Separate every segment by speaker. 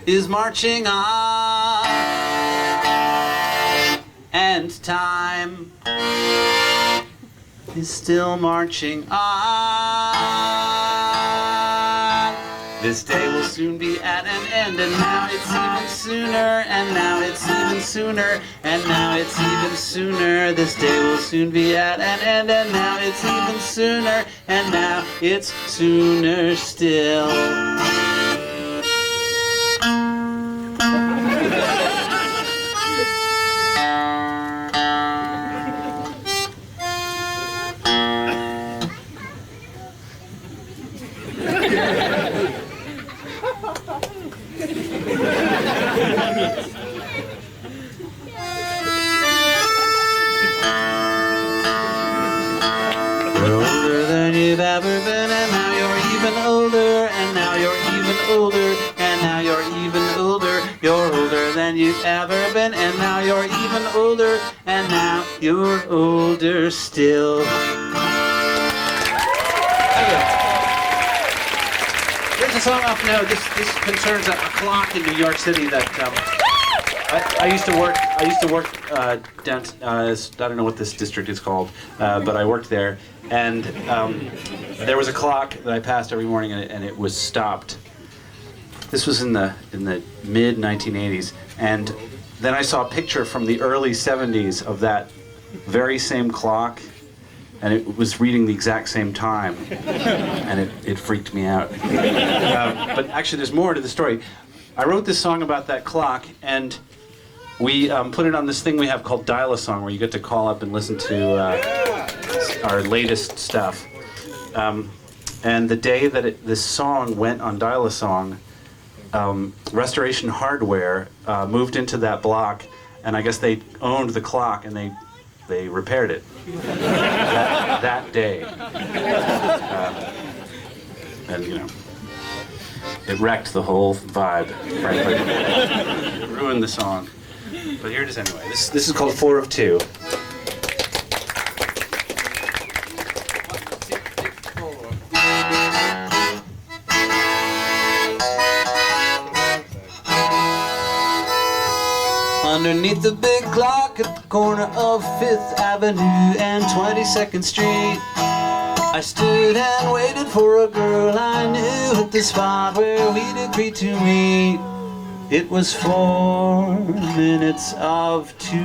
Speaker 1: is marching on, and time is still marching on. This day will soon be at an end, and now it's even sooner, and now it's even sooner, and now it's even sooner. This day will soon be at an end, and now it's even sooner, and now it's sooner still. You're older than you've ever been, and now you're even older, and now you're even older, and now you're even older. You're older than you've ever been, and now you're even older, and now you're older still. Here's a song off now. This concerns a clock in New York City that I used to work down. I don't know what this district is called, but I worked there, and there was a clock that I passed every morning, and it was stopped. This was in the mid 1980s, and then I saw a picture from the early 70s of that very same clock, and it was reading the exact same time, and it freaked me out. But actually, there's more to the story. I wrote this song about that clock, and we put it on this thing we have called Dial-A-Song, where you get to call up and listen to our latest stuff. And the day that this song went on Dial-A-Song, Restoration Hardware moved into that block, and I guess they owned the clock, and they repaired it that day. And you know, it wrecked the whole vibe, frankly. It ruined the song. But here it is anyway. This is called 4 of 2. Underneath the big clock at the corner of 5th Avenue and 22nd Street, I stood and waited for a girl I knew at the spot where we'd agreed to meet. It was 4 minutes of 2.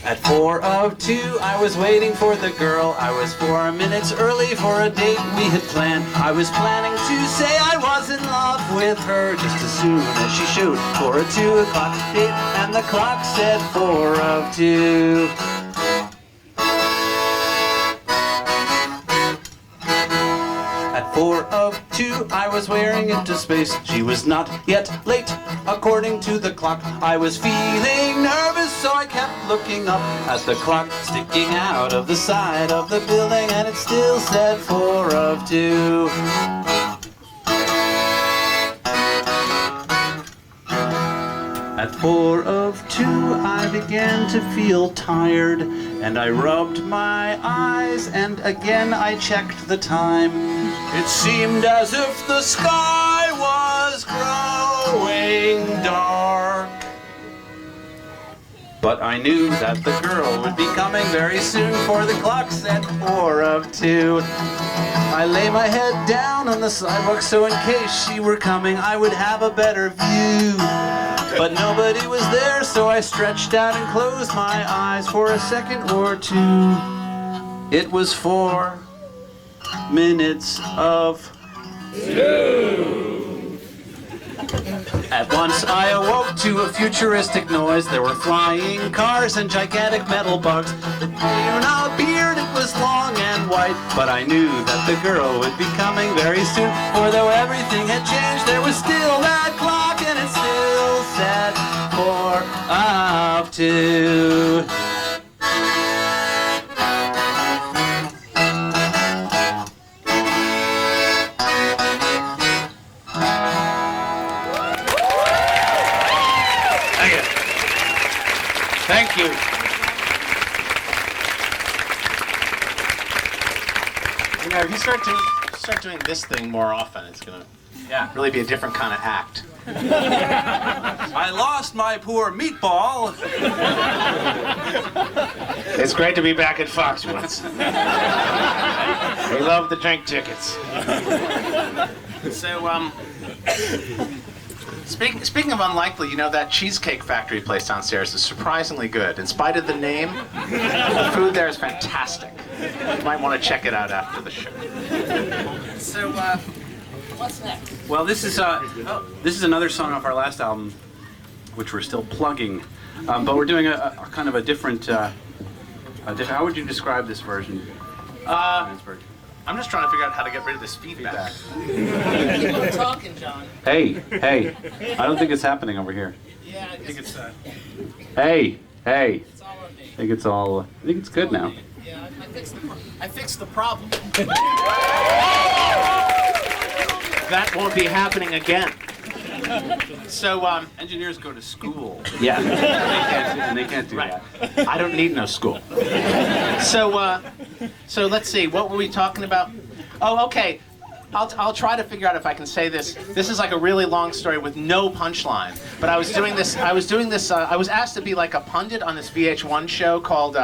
Speaker 1: At 4 of 2, I was waiting for the girl. I was 4 minutes early for a date we had planned. I was planning to say I was in love with her just as soon as she showed for a 2 o'clock date, and the clock said 4 of 2. At 4 of 2, I was wearing into space. She was not yet late, according to the clock. I was feeling nervous, so I kept looking up at the clock sticking out of the side of the building, and it still said 4 of 2. At 4 of 2, I began to feel tired, and I rubbed my eyes, and again I checked the time. It seemed as if the sky was growing dark. But I knew that the girl would be coming very soon, for the clock said 4 of 2. I lay my head down on the sidewalk, so in case she were coming, I would have a better view. But nobody was there, so I stretched out and closed my eyes for a second or 2. It was 4 minutes of 2. At once I awoke to a futuristic noise. There were flying cars and gigantic metal bugs. The beard appeared, it was long and white, but I knew that the girl would be coming very soon. For though everything had changed, there was still that clock, and it still said 4 of 2. Thank you.
Speaker 2: You know, if you start doing this thing more often, it's gonna Yeah. Really be a different kind of act.
Speaker 3: I lost my poor meatball.
Speaker 2: It's great to be back at Foxwoods. We love the drink tickets. So, speaking of unlikely, you know, that Cheesecake Factory place downstairs is surprisingly good. In spite of the name, the food there is fantastic. You might want to check it out after the show. So, what's next?
Speaker 1: Well, this is another song off our last album, which we're still plugging, but we're doing a kind of a different. How would you describe this version?
Speaker 2: I'm just trying to figure out how to get rid of this feedback.
Speaker 4: Keep on talking, John.
Speaker 1: Hey, I don't think it's happening over here.
Speaker 4: Yeah, I think it's
Speaker 1: Hey,
Speaker 4: it's all on me.
Speaker 1: I think it's good now.
Speaker 4: Yeah, I fixed the problem.
Speaker 2: That won't be happening again. So,
Speaker 1: Engineers go to school.
Speaker 2: yeah.
Speaker 1: And they can't do
Speaker 2: Right.
Speaker 1: that.
Speaker 2: I don't need no school. So let's see. What were we talking about? Oh, okay. I'll try to figure out if I can say this. This is like a really long story with no punchline. But I was doing this. I was asked to be like a pundit on this VH1 show called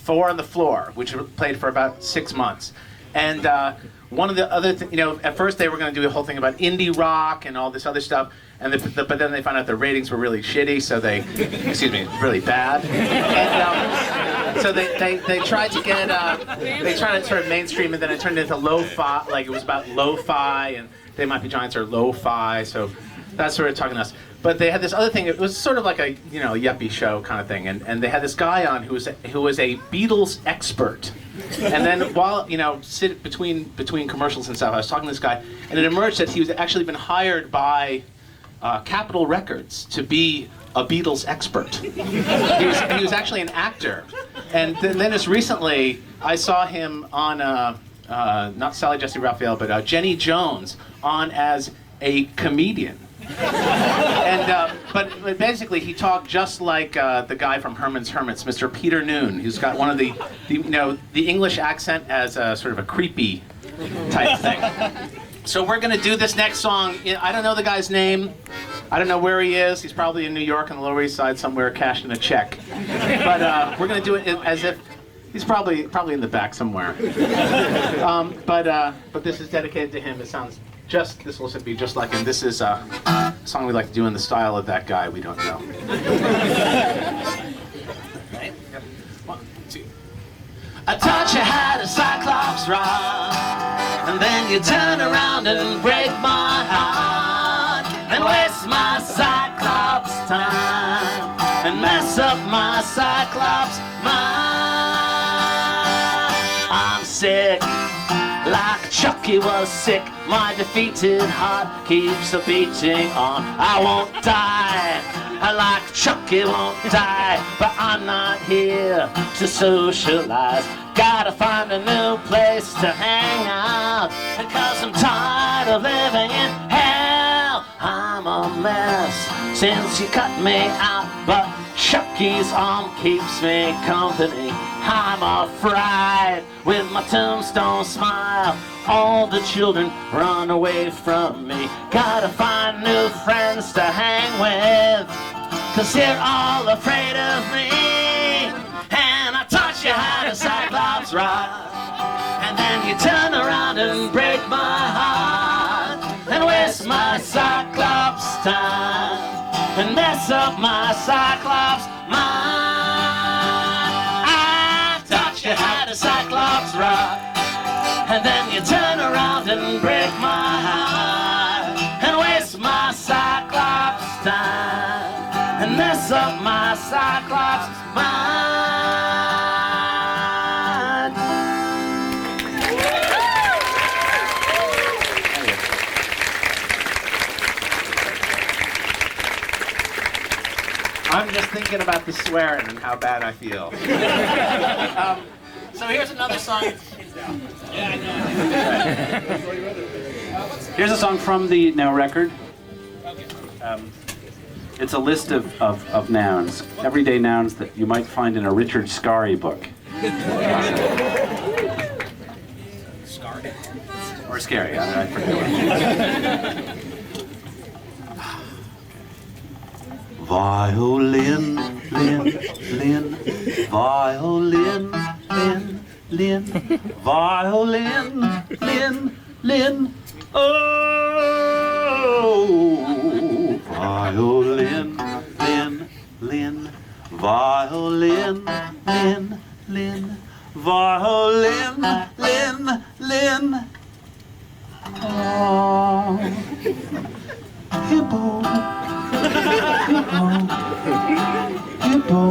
Speaker 2: Four on the Floor, which played for about 6 months. And one of the other things, you know, at first they were going to do a whole thing about indie rock and all this other stuff, and but then they found out the ratings were really shitty, so they, really bad. And so they tried to get, they tried to sort of mainstream, and then it turned into lo-fi, like it was about lo-fi, and They Might Be Giants are lo-fi, so that's sort of talking to us. But they had this other thing. It was sort of like a yuppie show kind of thing, and they had this guy on who was a Beatles expert. And then while sit between commercials and stuff, I was talking to this guy, and it emerged that he was actually been hired by Capitol Records to be a Beatles expert. He was actually an actor, and then just recently I saw him on not Sally Jesse Raphael, but Jenny Jones on as a comedian. And but basically he talked just like the guy from Herman's Hermits, Mr. Peter Noon, who's got one of the English accent as a sort of a creepy type thing. So we're gonna do this next song. I don't know the guy's name. I don't know where he is. He's probably in New York on the Lower East Side somewhere cashing a check. But we're gonna do it as if he's probably in the back somewhere. But this is dedicated to him. It sounds. This will be just like him. This is a song we like to do in the style of that guy we don't know. Right? Yep. 1, 2. I taught you how to Cyclops Rock, and then you turn around and break my heart, and waste my Cyclops time, and mess up my Cyclops mind. I'm sick. Like Chucky was sick, my defeated heart keeps a beating on. I won't die, like Chucky won't die, but I'm not here to socialize. Gotta find a new place to hang out, because I'm tired of living in hell. I'm a mess since you cut me out, but Chucky's arm keeps me company. I'm a fright with my tombstone smile. All the children run away from me. Gotta find new friends to hang with, 'cause they're all afraid of me. And I taught you how to Cyclops Rock, and then you turn around and break my heart, and waste my Cyclops time, and mess up my Cyclops mind. You had a Cyclops Rock, and then you turn around and break my heart, and waste my Cyclops time, and mess up my Cyclops mind. I'm just thinking about the swearing and how bad I feel.
Speaker 4: So here's another song.
Speaker 1: Here's a song from the Now record. It's a list of nouns, everyday nouns that you might find in a Richard Scarry book.
Speaker 2: Or scary, I forget.
Speaker 1: Violin, lin, lin, violin, lin, lin, violin, lin, lin, oh, violin, lin, lin, violin, lin, lin, violin, lin, lin, oh, hippo. Hippo, hippo,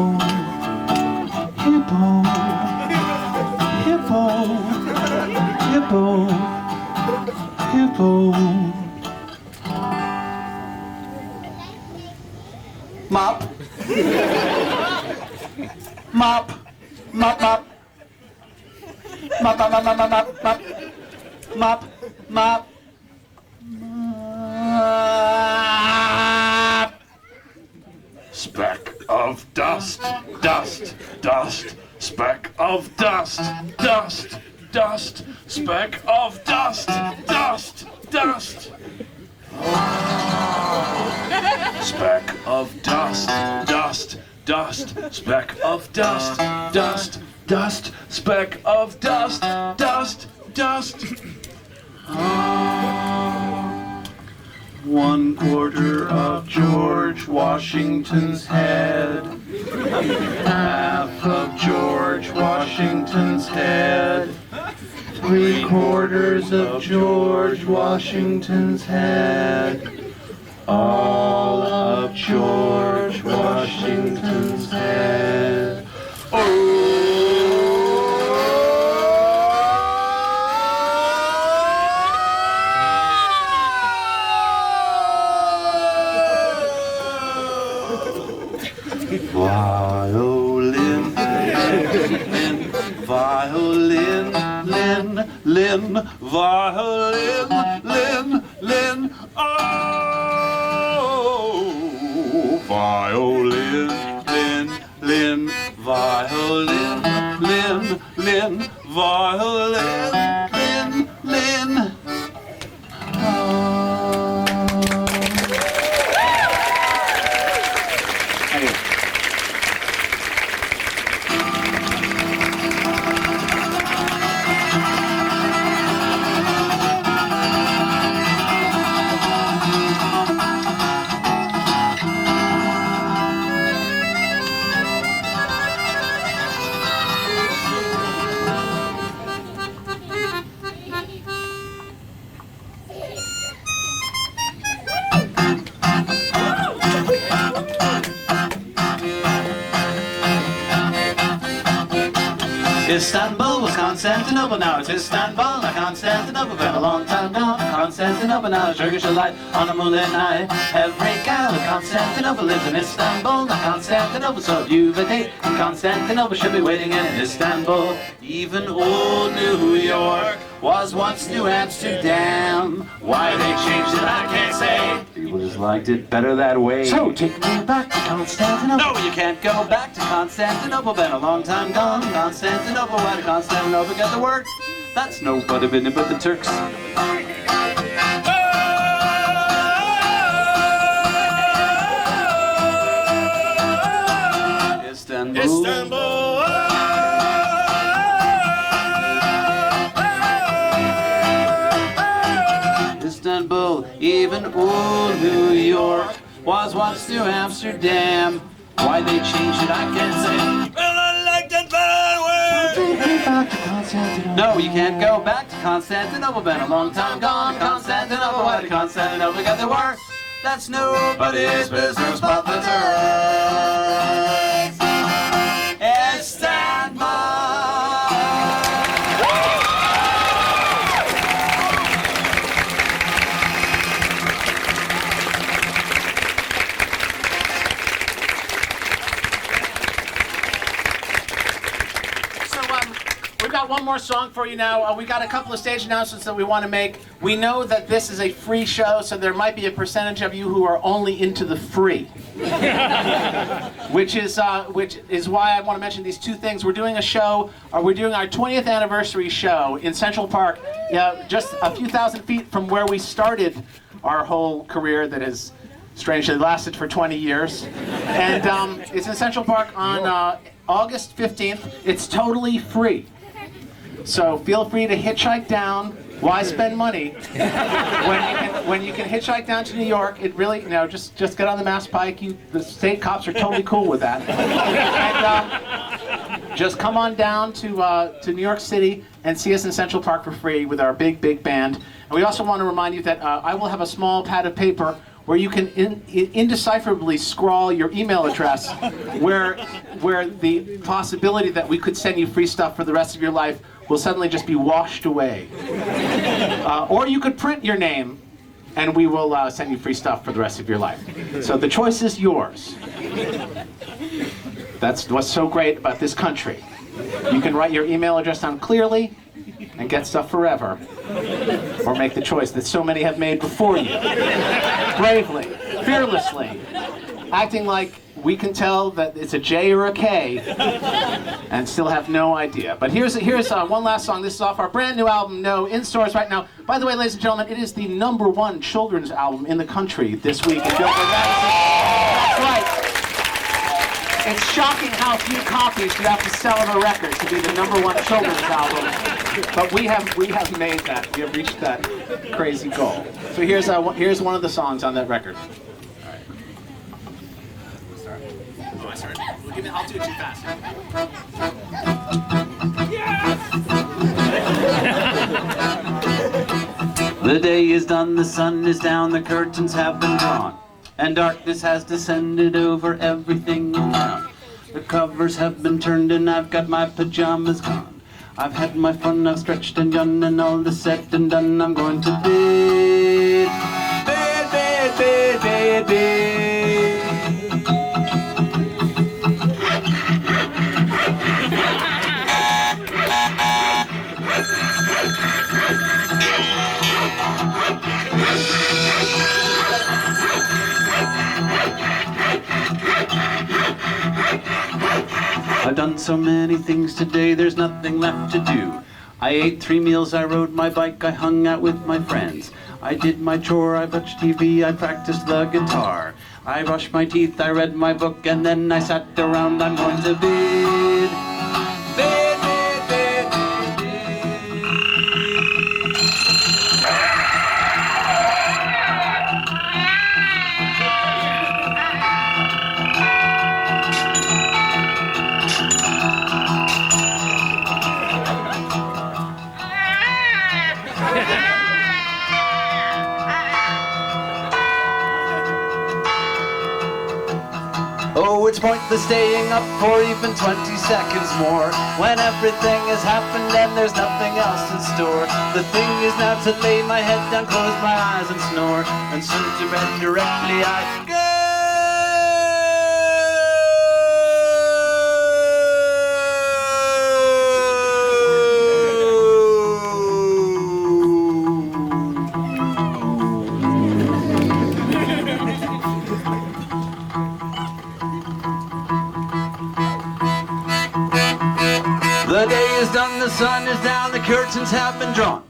Speaker 1: hippo, hippo, hippo. Mop, mop, mop, mop, mop, mop, mop, mop, mop, mop, mop, mop. Speck of dust, dust, dust, speck of dust, dust, dust, speck of dust, dust, dust. Speck of dust, dust, dust, speck of dust, dust, dust, speck of dust, dust, dust. 1/4 of George Washington's head. Half of George Washington's head. 3/4 of George Washington's head. All of George Washington's head. Violin, lin, violin, lin, lin, violin, lin, lin, oh, violin, lin, lin, violin, lin, lin, violin, lin, lin, oh. Istanbul was Constantinople, now it's Istanbul, not Constantinople, been a long time gone. Constantinople, now Turkish delight on a moonlit night. Every gal in Constantinople lives in Istanbul, not Constantinople, so if you've a date in Constantinople, she'll be waiting in Istanbul. Even old New York was once New Amsterdam. Why they changed it, I can't say. People just liked it better that way. So take me back to Constantinople. No, you can't go back to Constantinople. Been a long time gone. Constantinople, why did Constantinople get the word? That's nobody but the Turks. Istanbul.
Speaker 4: Istanbul.
Speaker 1: Istanbul, even old New York was once New Amsterdam. Why they changed it, I can't say.
Speaker 3: Well, I liked it better way.
Speaker 1: Take me back to Constantinople. No, you can't go back to Constantinople. Been a long time gone. Constantinople, why did Constantinople get the word? That's nobody's business but the Turks. Istanbul.
Speaker 2: We've got one more song for you now. We got a couple of stage announcements that we want to make. We know that this is a free show, so there might be a percentage of you who are only into the free. which is why I want to mention these two things. We're doing a show, we're doing our 20th anniversary show in Central Park, just a few thousand feet from where we started our whole career that has strangely lasted for 20 years. And it's in Central Park on August 15th. It's totally free. So feel free to hitchhike down. Why spend money when you can hitchhike down to New York? It really, just get on the Mass Pike. The state cops are totally cool with that. And just come on down to New York City and see us in Central Park for free with our big band. And we also want to remind you that I will have a small pad of paper where you can indecipherably scrawl your email address, where the possibility that we could send you free stuff for the rest of your life will suddenly just be washed away. Or you could print your name, and we will send you free stuff for the rest of your life. So the choice is yours. That's what's so great about this country. You can write your email address down clearly and get stuff forever. Or make the choice that so many have made before you. Bravely, fearlessly, acting like we can tell that it's a J or a K and still have no idea. But here's one last song. This is off our brand new album, No, in stores right now. By the way, ladies and gentlemen, it is the #1 children's album in the country this week in Billboard Magazine. That's right. It's shocking how few copies you have to sell of a record to be the #1 children's album. But we have made that. We have reached that crazy goal. So here's one of the songs on that record.
Speaker 4: I'll do it too fast.
Speaker 1: The day is done, the sun is down, the curtains have been drawn, and darkness has descended over everything in town. The covers have been turned and I've got my pajamas on. I've had my fun, I've stretched and yawned, and all is said and done, I'm going to bed. Bed, bed, bed, bed, bed. I've done so many things today, there's nothing left to do. I ate 3 meals, I rode my bike, I hung out with my friends. I did my chore, I watched TV, I practiced the guitar. I brushed my teeth, I read my book, and then I sat around, I'm going to bed. Bed, bed, bed, bed, bed. Oh, it's pointless staying up for even 20 seconds more, when everything has happened and there's nothing else in store. The thing is now to lay my head down, close my eyes and snore, and soon to bed directly I go. The day is done, the sun is down, the curtains have been drawn,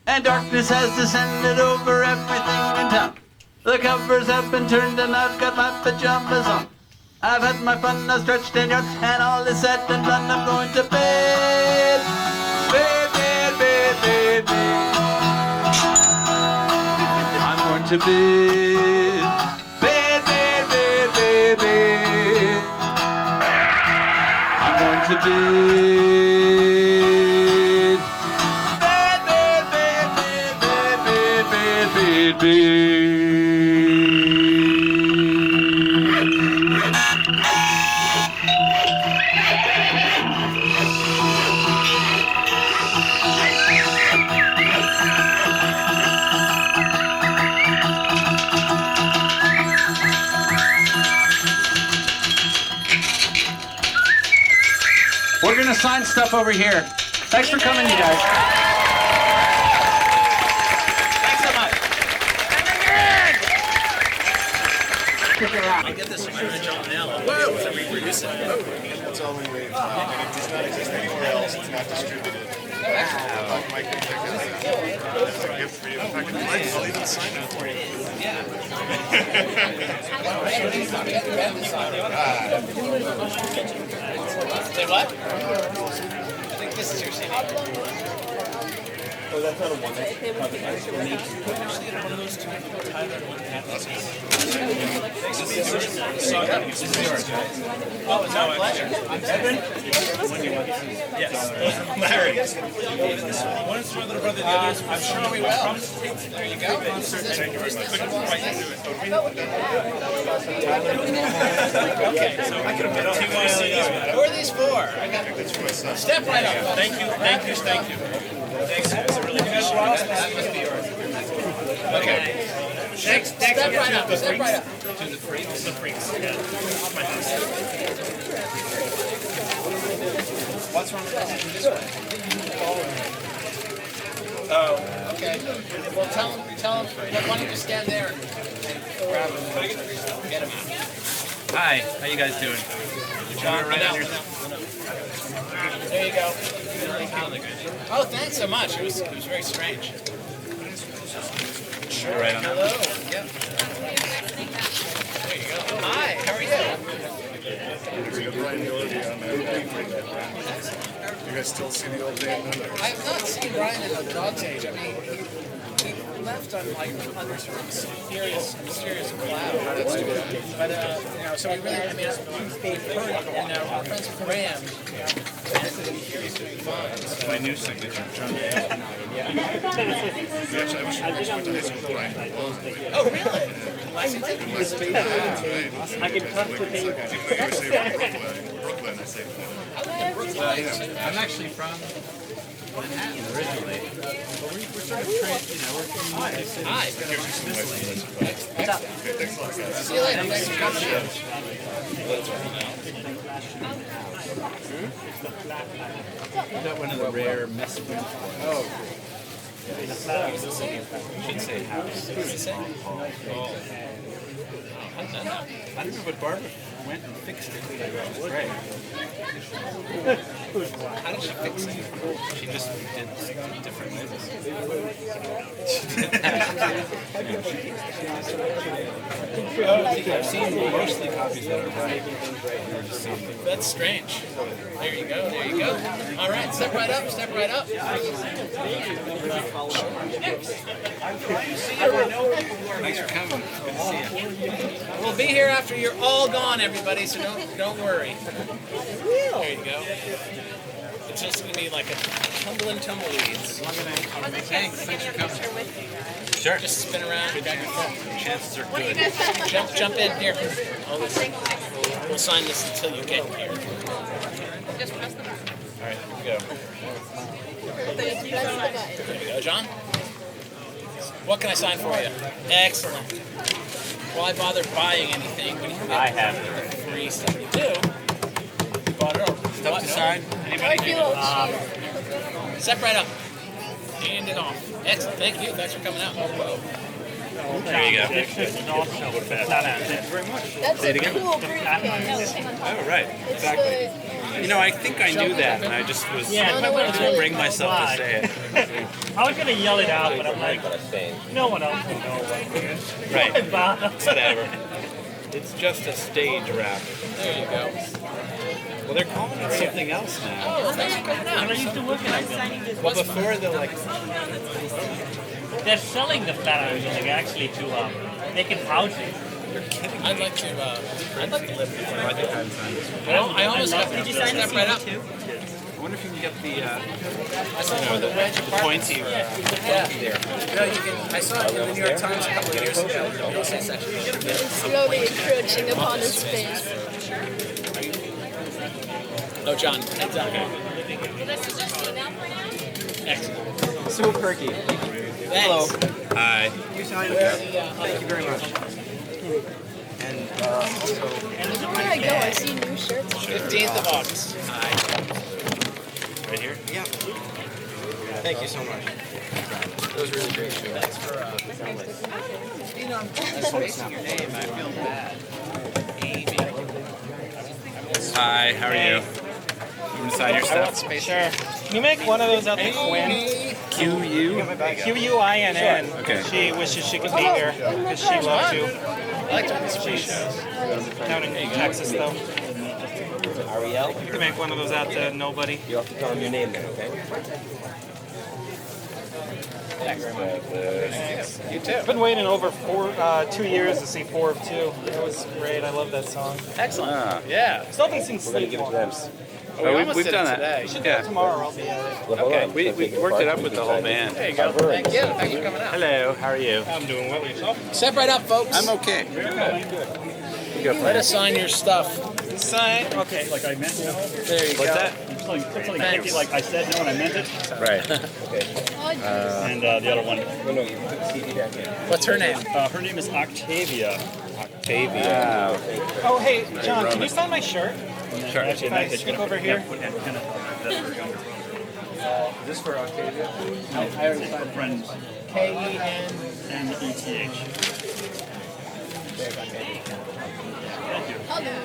Speaker 1: and darkness has descended over everything in town. The covers have been turned and I've got my pajamas on. I've had my fun, I've stretched and yawned, and all is said and done, I'm going to bed. Bed, bed, bed, bed, bed. I'm going to bed. Bed, bed, bed, bed, bed. I'm going to bed. We're gonna sign stuff over here. Thanks for coming, you guys.
Speaker 2: Thanks so much.
Speaker 4: I get this from my original now. Whoa! So reproduce it.
Speaker 5: That's all we wait for. It does not exist anywhere else. It's not distributed. Mike can check it out. It's a gift for you. In fact, I'll even sign it for you.
Speaker 2: Say what? I think this is your CD.
Speaker 6: Oh, that's not a one.
Speaker 2: Oh, it's our pleasure.
Speaker 3: Larry. One is my little brother, the other is
Speaker 2: I'm sure we will. There you go. Okay, so who are these for? I got step right up.
Speaker 3: Thank you. Thanks, guys. I really appreciate it.
Speaker 2: That must be yours. Okay. Thanks. Step right up. Step right up.
Speaker 3: To the freaks. Yeah.
Speaker 2: What's wrong with this way? Oh, okay. Well, tell him. Why don't you stand there and grab him? Get him out.
Speaker 7: Hi, how you guys doing?
Speaker 2: John, right out. There you go. Oh, thanks so much. It was very strange.
Speaker 7: Sure, right on.
Speaker 2: Hello. Yeah. There you go. Hi. How are you?
Speaker 5: You guys still see the old day?
Speaker 2: I have not seen Brian in a dog's age. I mean, he left on like under sort of mysterious cloud. But so we really, I mean, we've heard, our friends Graham.
Speaker 7: That's my new signature.
Speaker 5: Actually, I wish you went to high school with Brian.
Speaker 2: Oh, really?
Speaker 5: I can talk with him. Brooklyn, I say.
Speaker 7: I'm actually from Manhattan originally. But we're sort of trained, we're from
Speaker 2: Hi.
Speaker 5: Thanks a lot, guys.
Speaker 2: See you later. Thanks for coming.
Speaker 7: got one of the rare messenger. Oh. You should say house.
Speaker 2: What did he say?
Speaker 7: I don't know, but Barbara went and fixed it. It was great.
Speaker 2: How did she fix it?
Speaker 7: She just did different ways. I've seen mostly copies that are right.
Speaker 2: That's strange. There you go. There you go. All right. Step right up. Step right up.
Speaker 7: Thanks for coming. Good to see you.
Speaker 2: We'll be here after you're all gone, everybody. So don't worry. There you go. It's just gonna be like a tumbleweeds.
Speaker 7: Thanks for coming. Sure.
Speaker 2: Just spin around. Back and forth.
Speaker 7: Chances are good.
Speaker 2: Jump in here. We'll sign this until you get here.
Speaker 7: All right, here we go.
Speaker 2: There you go, John. What can I sign for you? Excellent. Why bother buying anything when you can get free stuff? You do. You bought it all.
Speaker 7: Stuff to sign? Anybody?
Speaker 2: Step right up. Hand it off. Excellent. Thank you. Thanks for coming out.
Speaker 7: There you go.
Speaker 8: That's
Speaker 7: Say it
Speaker 8: a
Speaker 7: again.
Speaker 8: cool briefcase.
Speaker 7: Oh, right. Exactly. I think I knew that, and I just was couldn't bring myself to say it.
Speaker 6: I was gonna yell it out, but I'm like, no one else will know.
Speaker 7: Right.
Speaker 6: Why bother?
Speaker 7: Whatever. It's just a stage wrap.
Speaker 2: There you go.
Speaker 7: Well, they're calling it something else now.
Speaker 2: Oh, thanks for coming out.
Speaker 6: When I used to work in that building,
Speaker 7: Well, before they're
Speaker 6: they're selling the flat iron building actually to make it housing.
Speaker 2: I'd like to live here.
Speaker 7: I think I'm fine.
Speaker 2: I almost got to step right up.
Speaker 7: I wonder if you can get the
Speaker 2: I saw one of the wedge apartments.
Speaker 7: pointy.
Speaker 2: Yeah. No, you can. I saw it in the New York Times a couple of years ago. The real estate section.
Speaker 8: Slowly encroaching upon his face.
Speaker 2: Oh, John. Heads up. Excellent.
Speaker 7: So perky.
Speaker 2: Thanks.
Speaker 7: Hi.
Speaker 8: Thank you very much. Everywhere I go, I see new shirts.
Speaker 2: 15th of August.
Speaker 7: There Right here?
Speaker 9: Yeah. Thank you so much. That was really great show.
Speaker 2: Thanks for spacing your name. I feel bad. Amy.
Speaker 7: Hi, how are you? You want to sign your stuff?
Speaker 6: Sure. Can you make one of those out to Quinn? Quinn.
Speaker 7: Okay.
Speaker 6: She wishes she could be here because she loves you.
Speaker 2: I like to these free shows.
Speaker 6: Down in Texas, though.
Speaker 9: Ariel?
Speaker 6: You can make one of those out to nobody.
Speaker 9: You have to tell him your name then, okay?
Speaker 2: You too.
Speaker 6: I've been waiting over 2 years to see 4 of 2. It was great. I love that song.
Speaker 2: Excellent. Yeah.
Speaker 6: Still haven't seen
Speaker 9: We're going to
Speaker 6: Sleep
Speaker 9: give it to
Speaker 6: Walk.
Speaker 9: them.
Speaker 7: We've done that.
Speaker 2: today.
Speaker 6: We should do it tomorrow. I'll be at it.
Speaker 7: Okay, we worked it up with the whole band.
Speaker 2: There you go. Thank you. Thanks for coming out.
Speaker 7: Hello, how are you?
Speaker 6: I'm doing well yourself.
Speaker 2: Step right up, folks.
Speaker 7: I'm okay.
Speaker 2: Let us sign your stuff.
Speaker 6: Sign. Okay.
Speaker 3: Like I meant no.
Speaker 2: There you
Speaker 7: What's
Speaker 2: go.
Speaker 7: that?
Speaker 3: Something tricky like I said no and I meant it.
Speaker 7: Right.
Speaker 3: And the other one.
Speaker 9: No, you put the CD back in.
Speaker 2: What's her name?
Speaker 3: Her name is Octavia.
Speaker 7: Octavia.
Speaker 6: Oh, hey, John, can you sign my shirt?
Speaker 7: Sure.
Speaker 3: Actually,
Speaker 6: Can I stick over here?
Speaker 3: Put that kind of.
Speaker 9: Is this for Octavia?
Speaker 3: I already signed friends.
Speaker 2: K-E-N.
Speaker 3: And ETH.
Speaker 8: Hello.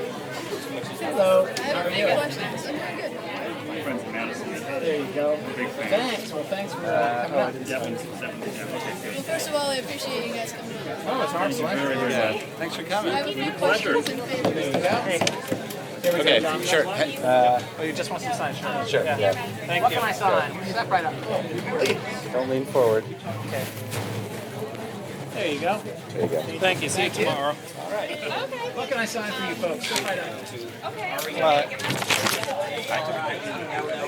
Speaker 2: Hello.
Speaker 8: I have a big question. I'm good.
Speaker 3: Friends in Madison.
Speaker 2: There you go.
Speaker 3: Big fan.
Speaker 2: Thanks. Well, thanks for coming out.
Speaker 3: Yeah, yeah, okay, good.
Speaker 8: Well, first of all, I appreciate you guys coming out.
Speaker 2: Oh, it's our pleasure.
Speaker 3: Very much.
Speaker 7: Thanks for
Speaker 8: I
Speaker 7: coming.
Speaker 8: have a few questions and favors.
Speaker 7: Okay, sure.
Speaker 2: Oh, you just want some sign? Sure.
Speaker 7: Sure.
Speaker 6: Thank
Speaker 2: What
Speaker 6: you.
Speaker 2: can I sign? Step right up.
Speaker 7: Don't lean forward.
Speaker 2: There you go.
Speaker 7: There you go.
Speaker 6: Thank you. See you tomorrow.
Speaker 2: All right. What can I sign for you folks? Step right up.
Speaker 8: Okay.